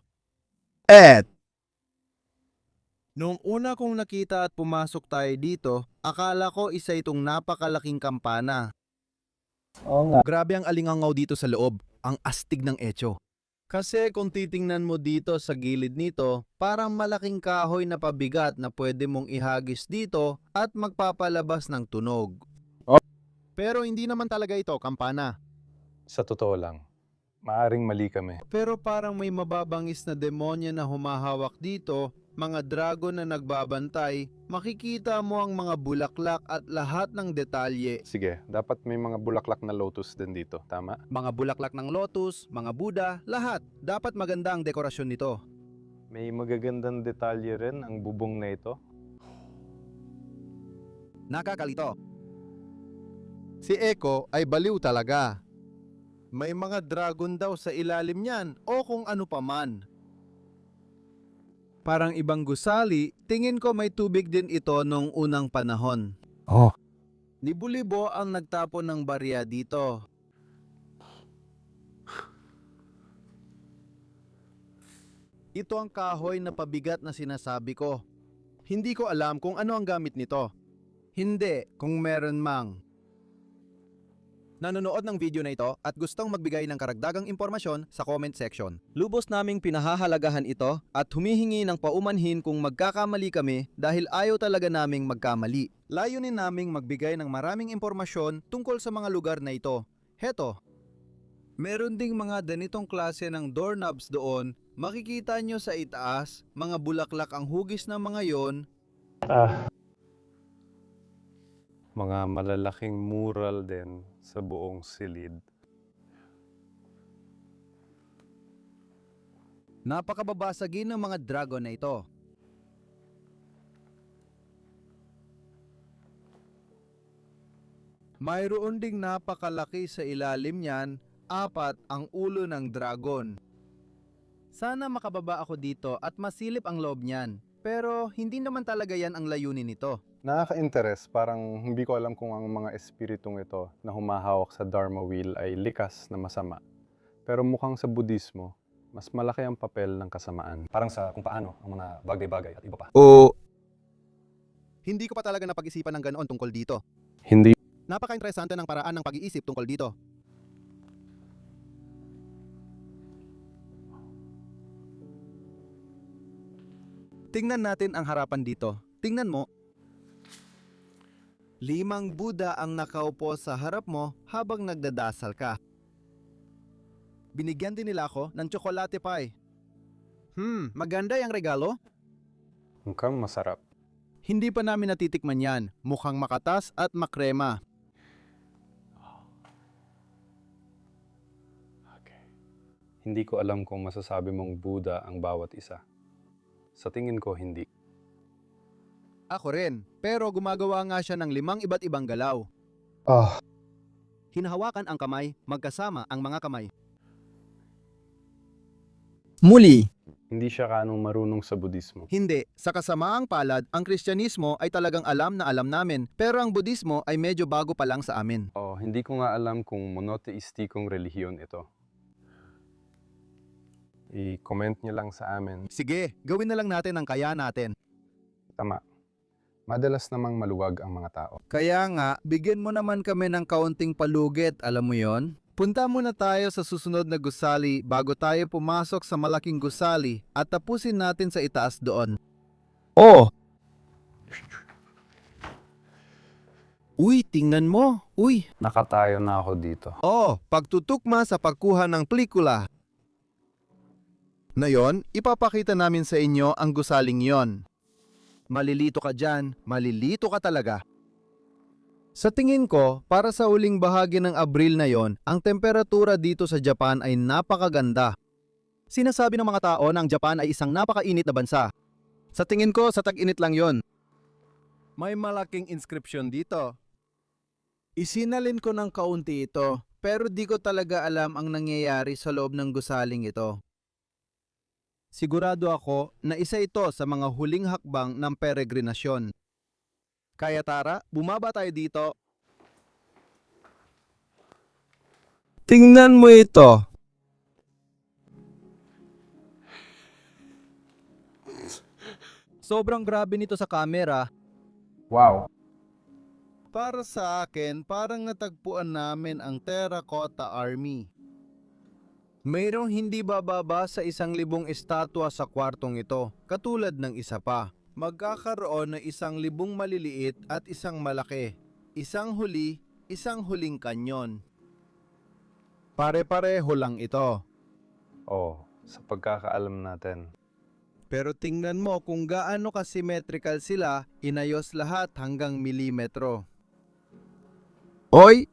Noong una kong nakita at pumasok tayo dito, akala ko isa itong napakalaking kampana. Oo nga. Grabe ang alingangaw dito sa loob, ang astig ng etyo. Kasi kung titingnan mo dito sa gilid nito, parang malaking kahoy na pabigat na pwede mong ihagis dito at magpapalabas ng tunog. Oh. Pero hindi naman talaga ito kampana. Sa totoo lang, maaring mali kami. Pero parang may mababangis na demonyo na humahawak dito, mga dragon na nagbabantay, makikita mo ang mga bulaklak at lahat ng detalye. Sige, dapat may mga bulaklak na lotus din dito, tama? Mga bulaklak ng lotus, mga Buddha, lahat. Dapat maganda ang dekorasyon nito. May magagandang detalye rin ang bubong na ito. Nakakalito. Si Eko ay baliw talaga. May mga dragon daw sa ilalim niyan o kung ano pa man. Parang ibang gusali, tingin ko may tubig din ito nung unang panahon. Oh. Libo-libo ang nagtapon ng barya dito. Ito ang kahoy na pabigat na sinasabi ko. Hindi ko alam kung ano ang gamit nito. Hindi, kung meron mang. Nanonood ng video na ito at gustong magbigay ng karagdagang impormasyon sa comment section. Lubos naming pinahahalagahan ito at humihingi ng paumanhin kung magkakamali kami dahil ayaw talaga naming magkamali. Layunin naming magbigay ng maraming impormasyon tungkol sa mga lugar na ito. Heto, meron ding mga ganitong klase ng doorknobs doon. Makikita nyo sa itaas, mga bulaklak ang hugis ng mga yon. Mga malalaking mural din sa buong silid. Napakababasagin ng mga dragon na ito. Mayroon ding napakalaki sa ilalim niyan, 4 ang ulo ng dragon. Sana makababa ako dito at masilip ang loob niyan. Pero hindi naman talaga yan ang layunin nito. Nakaka-interest, parang hindi ko alam kung ang mga espiritong ito na humahawak sa Dharma Wheel ay likas na masama. Pero mukhang sa Budismo, mas malaki ang papel ng kasamaan. Parang sa kung paano ang mga bagay-bagay at iba pa. O hindi ko pa talaga napag-isipan ng ganoon tungkol dito. Hindi Napaka-interesante ng paraan ng pag-iisip tungkol dito. Tingnan natin ang harapan dito. Tingnan mo. 5 Buddha ang nakaupo sa harap mo habang nagdadasal ka. Binigyan din nila ako ng tsokolate pie. Maganda yung regalo. mukhang masarap. Hindi pa namin natitikman yan. Mukhang makatas at makrema. Hindi ko alam kung masasabi mong Buddha ang bawat isa. Sa tingin ko, hindi. Ako rin, pero gumagawa nga siya ng 5 iba't ibang galaw. Hinahawakan ang kamay, magkasama ang mga kamay. Muli, Hindi siya kanong marunong sa Budismo. Hindi, sa kasamaang palad, ang Kristyanismo ay talagang alam na alam namin, pero ang Budismo ay medyo bago pa lang sa amin. Hindi ko nga alam kung monoteistikong relihiyon ito. I-comment niyo lang sa amin. Sige, gawin na lang natin ang kaya natin. Tama. Madalas namang maluwag ang mga tao. kaya nga, bigyan mo naman kami ng kaunting palugit, alam mo yon? Punta muna tayo sa susunod na gusali bago tayo pumasok sa malaking gusali at tapusin natin sa itaas doon. Oh! Uy, tingnan mo. Uy. Nakatayo na ako dito. Oh, pagtutukma sa pagkuha ng pelikula. Ngayon, ipapakita namin sa inyo ang gusaling yon. Malilito ka dyan, malilito ka talaga. Sa tingin ko, para sa uling bahagi ng Abril na yon, ang temperatura dito sa Japan ay napakaganda. Sinasabi ng mga tao na ang Japan ay isang napakainit na bansa. Sa tingin ko, sa tag-init lang yon. May malaking inscription dito. Isinalin ko ng kaunti ito, pero di ko talaga alam ang nangyayari sa loob ng gusaling ito. Sigurado ako na isa ito sa mga huling hakbang ng peregrinasyon. Kaya tara, bumaba tayo dito. Tingnan mo ito. Sobrang grabe nito sa camera. Wow! Para sa akin, parang natagpuan namin ang Terracotta Army. Mayroong hindi bababa sa 1,000 estatwa sa kwartong ito, katulad ng isa pa. Magkakaroon ng 1,000 maliliit at isang malaki. Isang huli, isang huling kanyon. Pare-pareho lang ito. Sa pagkakaalam natin. Pero tingnan mo kung gaano ka-symmetrical sila, inayos lahat hanggang milimetro. Oy!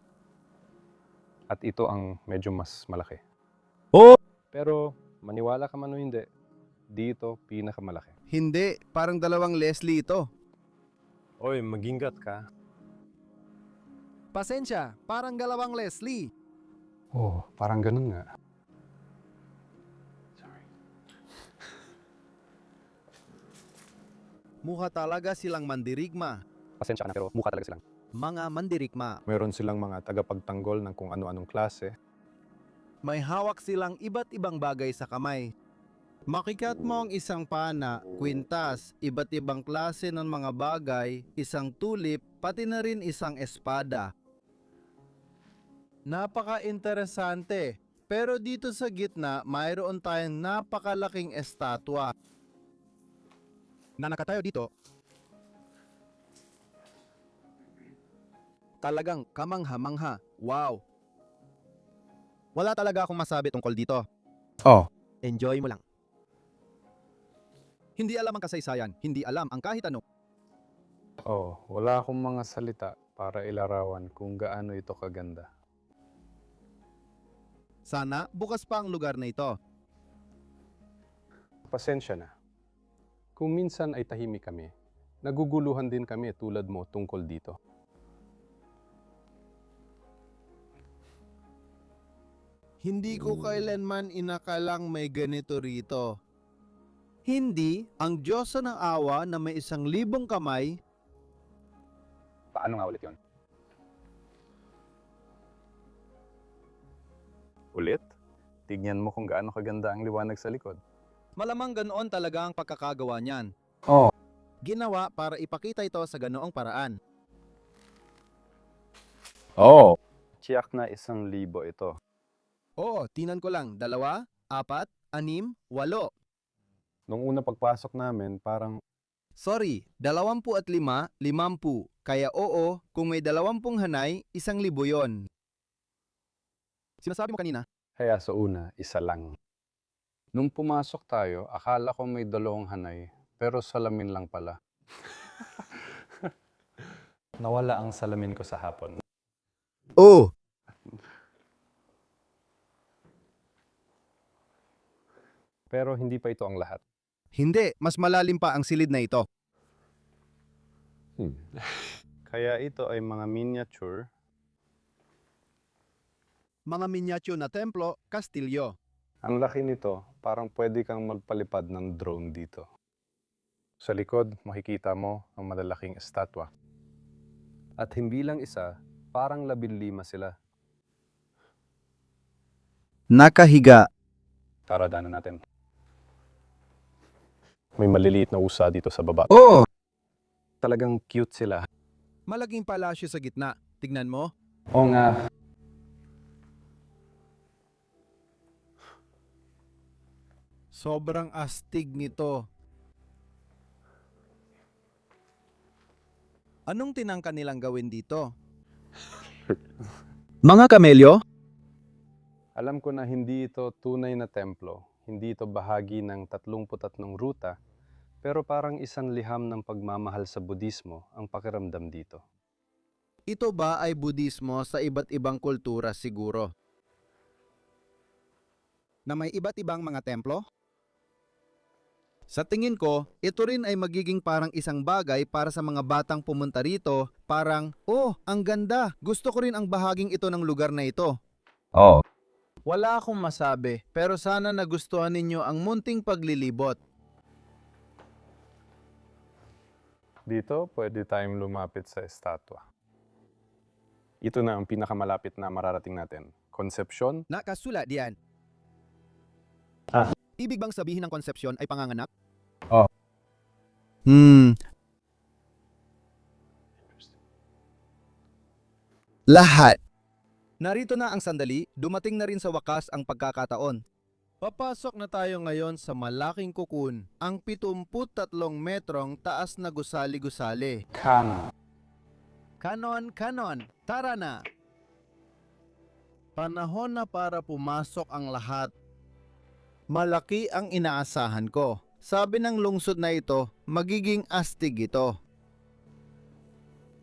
At ito ang medyo mas malaki. Oh! Pero maniwala ka man o hindi, dito pinakamalaki. Hindi, parang 2 Leslie ito. Oy, magingat ka. Pasensya, parang 2 Leslie. Parang ganun nga. Mukha talaga silang mandirigma. Pasensya ka na pero mukha talaga silang. Mga mandirikma. Mayroon silang mga tagapagtanggol ng kung ano-anong klase. May hawak silang iba't ibang bagay sa kamay. Makikat mo ang isang pana, kwintas, iba't ibang klase ng mga bagay, isang tulip, pati na rin isang espada. Napaka-interesante. Pero dito sa gitna, mayroon tayong napakalaking estatwa. Na nakatayo dito. Talagang kamangha-mangha. Wow! Wala talaga akong masabi tungkol dito. Enjoy mo lang. Hindi alam ang kasaysayan, hindi alam ang kahit ano. Wala akong mga salita para ilarawan kung gaano ito kaganda. Sana bukas pa ang lugar na ito. Pasensya na. Kung minsan ay tahimik kami, naguguluhan din kami tulad mo tungkol dito. Hindi ko kailanman inakalang may ganito rito. Hindi ang Diyosa ng awa na may 1,000 kamay. Paano nga ulit yun? Ulit? Tignan mo kung gaano kaganda ang liwanag sa likod. Malamang ganoon talaga ang pagkakagawa niyan. Oo. Ginawa para ipakita ito sa ganoong paraan. Oo. Tiyak na 1,000 ito. Oo, tinan ko lang. 2, 4, 6, 8. Nung una pagpasok namin, parang Sorry, 20 at 5, 50. Kaya oo, kung may 20 hanay, 1,000 yon. Sinasabi mo kanina, kaya sa una, 1 lang. Nung pumasok tayo, akala ko may 2 hanay, pero salamin lang pala. Nawala ang salamin ko sa hapon. Oh, Pero hindi pa ito ang lahat. hindi, mas malalim pa ang silid na ito. Kaya ito ay mga miniature. Mga miniature na templo, kastilyo. Ang laki nito, parang pwede kang magpalipad ng drone dito. Sa likod, makikita mo ang malalaking estatwa. At hindi lang isa, parang 15 sila. nakahiga. Tara, danan natin. May maliliit na usa dito sa baba. Oh, Talagang cute sila. Malaking palasyo sa gitna. Tignan mo. Oo nga. sobrang astig nito. Anong tinangka nilang gawin dito? Mga kamelyo? Alam ko na hindi ito tunay na templo. Hindi ito bahagi ng 33 ruta. Pero parang isang liham ng pagmamahal sa Budismo ang pakiramdam dito. Ito ba ay Budismo sa iba't ibang kultura siguro? Na may iba't ibang mga templo? Sa tingin ko, ito rin ay magiging parang isang bagay para sa mga batang pumunta rito. Parang, oh, ang ganda. Gusto ko rin ang bahaging ito ng lugar na ito. Oo. Wala akong masabi, pero sana nagustuhan ninyo ang munting paglilibot. Dito, pwede tayong lumapit sa estatwa. Ito na ang pinakamalapit na mararating natin. Konsepsyon. Nakasulat diyan. Ibig bang sabihin ng konsepsyon ay panganganak? Lahat. Narito na ang sandali, dumating na rin sa wakas ang pagkakataon. Papasok na tayo ngayon sa malaking kukun, ang 73 metrong taas na gusali-gusali. Kanon, tara na! Panahon na para pumasok ang lahat. Malaki ang inaasahan ko. Sabi ng lungsod na ito, magiging astig ito.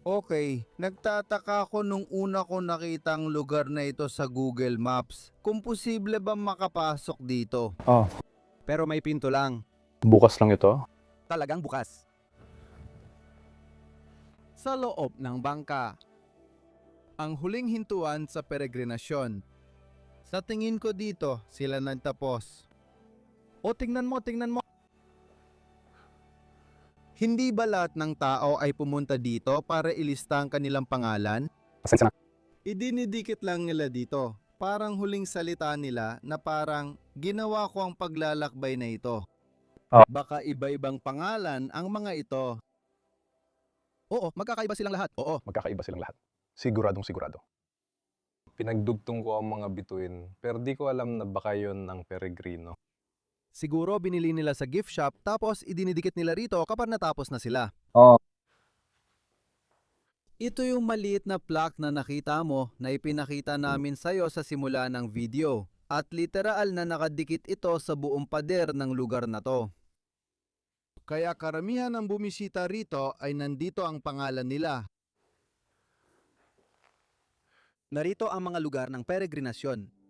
Okay, nagtataka ko nung una ko nakita ang lugar na ito sa Google Maps. Kung posible ba makapasok dito? Pero may pinto lang. Bukas lang ito. Talagang bukas. Sa loob ng bangka. Ang huling hintuan sa peregrinasyon. Sa tingin ko dito, sila nagtapos. O tingnan mo. Hindi ba lahat ng tao ay pumunta dito para ilista ang kanilang pangalan? Pasensya na. Idinidikit lang nila dito. Parang huling salita nila na parang ginawa ko ang paglalakbay na ito. Baka iba-ibang pangalan ang mga ito. Oo, magkakaiba silang lahat. Oo. Magkakaiba silang lahat. Siguradong sigurado. Pinagdugtong ko ang mga bituin, pero di ko alam na baka yon ng peregrino. Siguro binili nila sa gift shop tapos idinidikit nila rito kapag natapos na sila. Ito yung maliit na plaque na nakita mo na ipinakita namin sa'yo sa simula ng video. At literal na nakadikit ito sa buong pader ng lugar na to. Kaya karamihan ng bumisita rito ay nandito ang pangalan nila. Narito ang mga lugar ng peregrinasyon.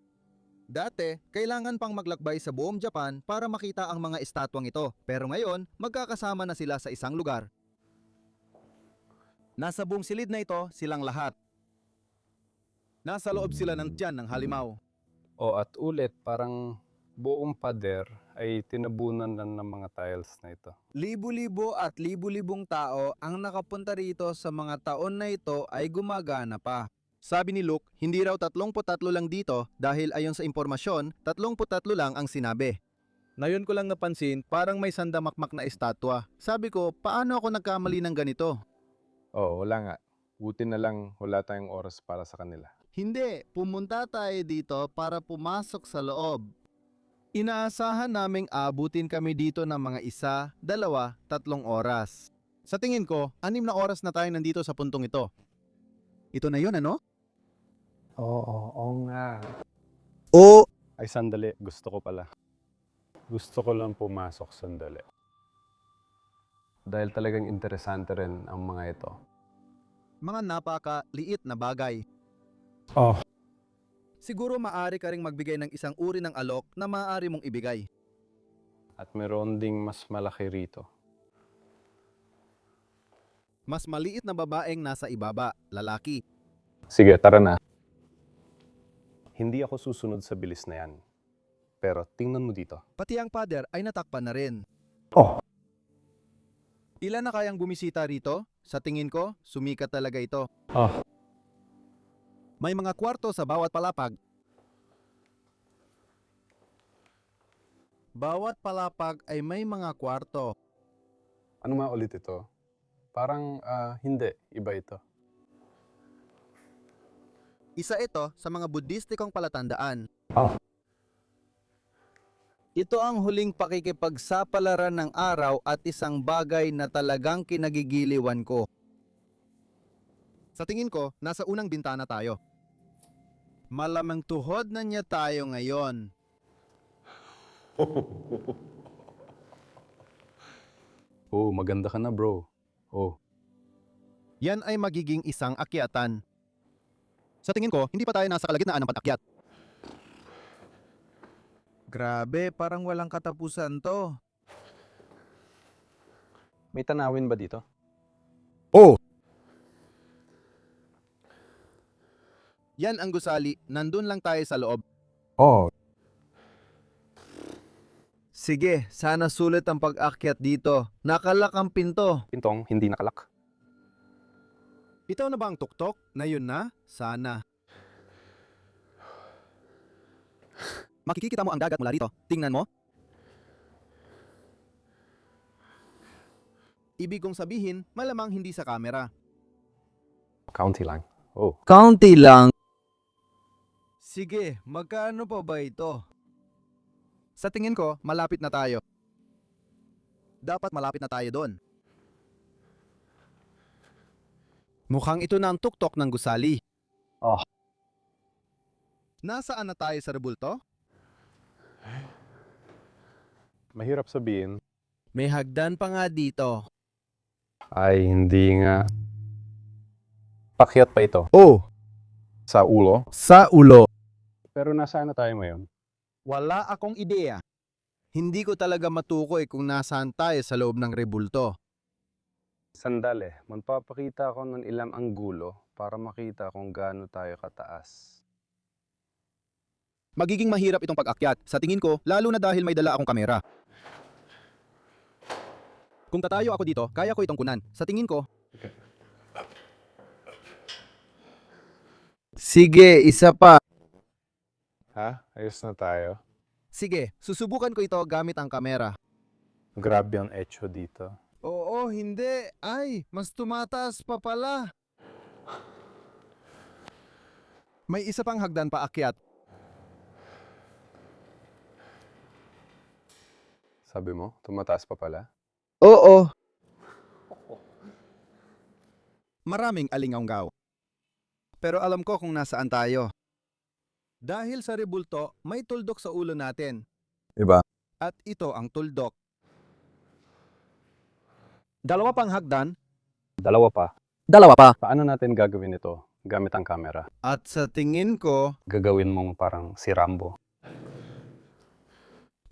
Dati, kailangan pang maglakbay sa buong Japan para makita ang mga estatwang ito. Pero ngayon, magkakasama na sila sa isang lugar. Nasa buong silid na ito, silang lahat. Nasa loob sila ng tiyan ng halimaw. O at ulit, parang buong pader ay tinabunan lang ng mga tiles na ito. Libo-libo at libo-libong tao ang nakapunta rito sa mga taon na ito ay gumagana pa. Sabi ni Luke, hindi raw 33 lang dito dahil ayon sa impormasyon, 33 lang ang sinabi. Ngayon ko lang napansin, parang may sandamakmak na estatwa. Sabi ko, paano ako nagkamali ng ganito? Oo, wala nga. Buti na lang wala tayong oras para sa kanila. Hindi, pumunta tayo dito para pumasok sa loob. Inaasahan naming abutin kami dito ng mga 1, 2, 3 oras. Sa tingin ko, 6 na oras na tayo nandito sa puntong ito. Ito na yun, ano? Oo nga. O Ay, sandali. Gusto ko pala. Gusto ko lang pumasok sandali. Dahil talagang interesante rin ang mga ito. Mga napaka-liit na bagay. Oh. siguro maaari ka ring magbigay ng isang uri ng alok na maaari mong ibigay. At meron ding mas malaki rito. Mas maliit na babaeng nasa ibaba, lalaki. Sige, tara na. Hindi ako susunod sa bilis na yan. Pero tingnan mo dito. Pati ang pader ay natakpan na rin. Oh. Ilan na kayang bumisita rito? Sa tingin ko, sumikat talaga ito. Oh. May mga kwarto sa bawat palapag. Bawat palapag ay may mga kwarto. Ano nga ulit ito? Parang hindi. Iba ito. Isa ito sa mga Buddhistikong palatandaan. Oh. Ito ang huling pakikipagsapalaran ng araw at isang bagay na talagang kinagigiliwan ko. Sa tingin ko, nasa unang bintana tayo. Malamang tuhod na niya tayo ngayon. Oh, maganda ka na, bro. Oh. Yan ay magiging isang akyatan. Sa tingin ko, hindi pa tayo nasa kalagitnaan ng pag-akyat. Grabe, parang walang katapusan to. May tanawin ba dito? Oh! Yan ang gusali, nandun lang tayo sa loob. Oh. Sige, sana sulit ang pag-akyat dito. Nakalak ang pinto. Pintong hindi nakalak. Ito na ba ang tuktok? Na yun na? Sana. Makikita mo ang dagat mula rito. Tingnan mo. Ibig kong sabihin, malamang hindi sa camera. County lang. Oh. Kaunti lang. Sige, magkano pa ba ito? Sa tingin ko, malapit na tayo. Dapat malapit na tayo doon. Mukhang ito na ang tuktok ng gusali. Oh. Nasaan na tayo sa rebulto? Mahirap sabihin. May hagdan pa nga dito. Ay, hindi nga. Pakyat pa ito. Oh, Sa ulo. Sa ulo. Pero nasaan na tayo ngayon? wala akong ideya. Hindi ko talaga matukoy kung nasaan tayo sa loob ng rebulto. Sandali. Magpapakita ako ng ilang anggulo para makita kung gaano tayo kataas. Magiging mahirap itong pag-akyat. Sa tingin ko, lalo na dahil may dala akong kamera. Kung tatayo ako dito, kaya ko itong kunan. Sa tingin ko, Sige, isa pa. Ha? Ayos na tayo. sige, susubukan ko ito gamit ang kamera. Grabe ang echo dito. Oo, hindi. Ay, mas tumataas pa pala. May isa pang hagdan paakyat. Sabi mo, tumataas pa pala? Oo. Maraming alingaunggaw. Pero alam ko kung nasaan tayo. Dahil sa rebulto, may tuldok sa ulo natin. Diba? At ito ang tuldok. Dalawa pang hagdan. Dalawa pa. Dalawa pa. Paano natin gagawin ito gamit ang camera? At sa tingin ko, Gagawin mong parang si Rambo.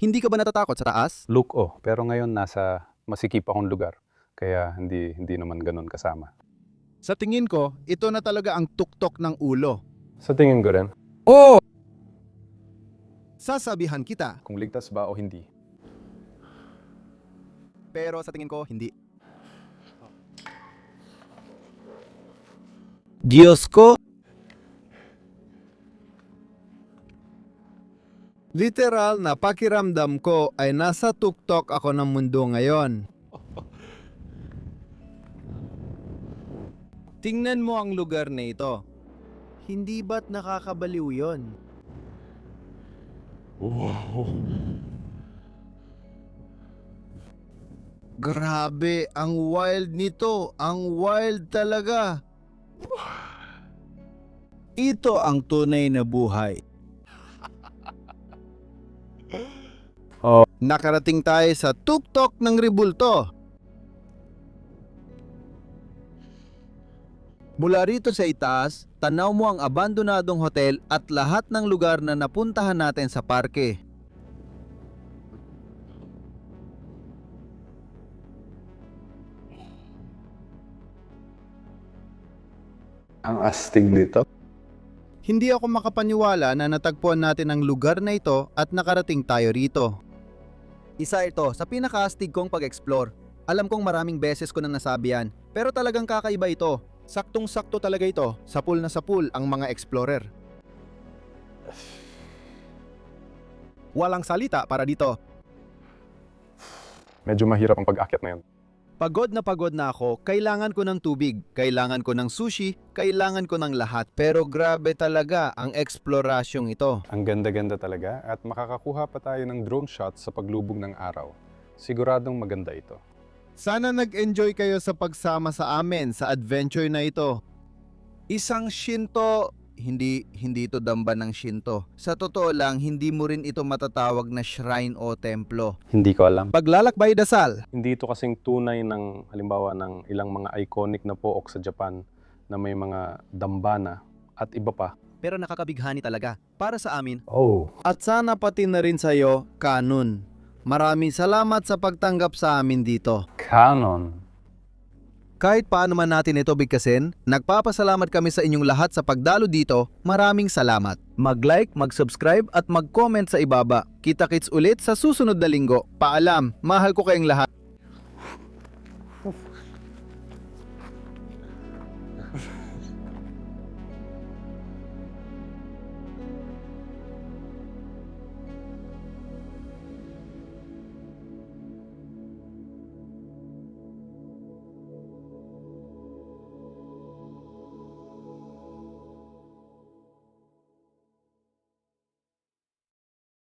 Hindi ka ba natatakot sa taas? Look, oh. Pero ngayon nasa masikip akong lugar. Kaya hindi naman ganun kasama. Sa tingin ko, ito na talaga ang tuktok ng ulo. Sa tingin ko rin. oh! sasabihan kita. kung ligtas ba o hindi. Pero sa tingin ko, hindi. Diyos ko, Literal na pakiramdam ko ay nasa tuktok ako ng mundo ngayon. Tingnan mo ang lugar na ito. Hindi ba't nakakabaliw yon? Grabe, ang wild nito. Ang wild talaga. Ito ang tunay na buhay. Nakarating tayo sa tuktok ng Ribulto. Mula rito sa itaas, tanaw mo ang abandonadong hotel at lahat ng lugar na napuntahan natin sa parke. Ang astig nito. Hindi ako makapaniwala na natagpuan natin ang lugar na ito at nakarating tayo rito. Isa ito sa pinakaastig kong pag-explore. Alam kong maraming beses ko na nasabi yan, pero talagang kakaiba ito. Saktong-sakto talaga ito, sapul na sapul ang mga explorer. Walang salita para dito. Medyo mahirap ang pag-akyat na yun. Pagod na ako, kailangan ko ng tubig, kailangan ko ng sushi, kailangan ko ng lahat. Pero grabe talaga ang eksplorasyong ito. Ang ganda-ganda talaga at makakakuha pa tayo ng drone shot sa paglubog ng araw. Siguradong maganda ito. Sana nag-enjoy kayo sa pagsama sa amin sa adventure na ito. Isang Shinto, hindi ito damba ng Shinto. Sa totoo lang, hindi mo rin ito matatawag na shrine o templo. Hindi ko alam. Paglalakbay dasal. Hindi ito kasing tunay ng halimbawa ng ilang mga iconic na pook sa Japan na may mga dambana at iba pa. Pero nakakabighani talaga para sa amin. Oh. At sana pati na rin sa'yo, Canon. Maraming salamat sa pagtanggap sa amin dito. Canon. Kahit paano man natin ito bigkasin, nagpapasalamat kami sa inyong lahat sa pagdalo dito. Maraming salamat. Mag-like, mag-subscribe at mag-comment sa ibaba. Kita-kits ulit sa susunod na linggo. Paalam, mahal ko kayong lahat.